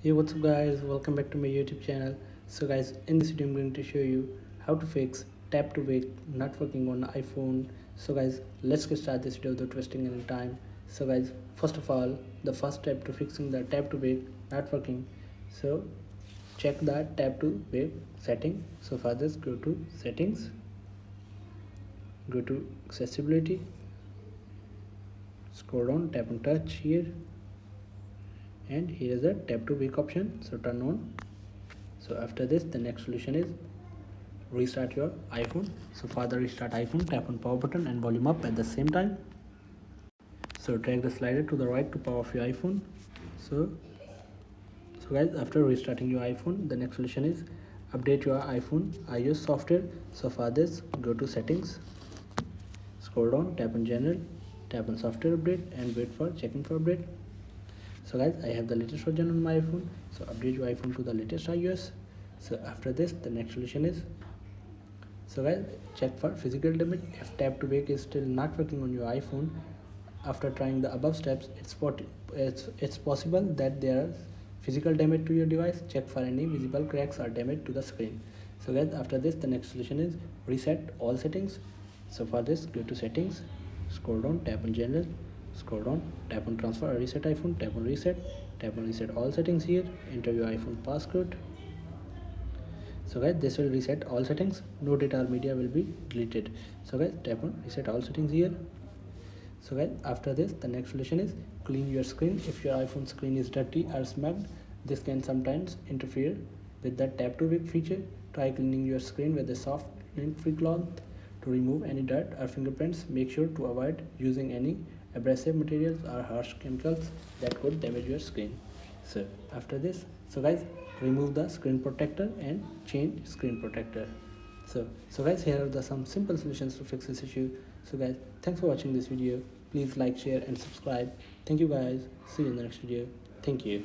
Hey, what's up guys, welcome back to my YouTube channel. So guys, in this video I'm going to show you how to fix tap to wake not working on iPhone. So guys, let's get started this video without wasting any time. So guys, first of all, the first step to fixing the tap to wake not working, so check the tap to wake setting. So for this, go to settings, go to accessibility, scroll down, tap and touch here, and here is the tap to wake option, so turn on. So after this, the next solution is restart your iPhone. So for the restart iPhone, tap on power button and volume up at the same time. So drag the slider to the right to power off your iPhone. So guys, after restarting your iPhone, the next solution is update your iPhone iOS software. So for this, go to settings, scroll down, tap on general, tap on software update and wait for checking for update. So guys, I have the latest version on my iPhone, so update your iPhone to the latest iOS. So after this, the next solution is, so guys, check for physical damage. If tap to wake is still not working on your iPhone after trying the above steps, it's possible that there is physical damage to your device. Check for any visible cracks or damage to the screen. So guys, after this, the next solution is reset all settings. So for this, go to settings, scroll down, tap on general, scroll down, tap on transfer or reset iPhone, tap on reset all settings here, enter your iPhone passcode. So guys, this will reset all settings, no data or media will be deleted. So guys, tap on reset all settings here. So guys, after this, the next solution is clean your screen. If your iPhone screen is dirty or smudged, this can sometimes interfere with the tap to wake feature. Try cleaning your screen with a soft lint-free cloth to remove any dirt or fingerprints. Make sure to avoid using any abrasive materials or harsh chemicals that could damage your screen. So after this, so guys, remove the screen protector and change screen protector. So guys, here are the some simple solutions to fix this issue. So guys, thanks for watching this video. Please like, share and subscribe. Thank you guys. See you in the next video. Thank you.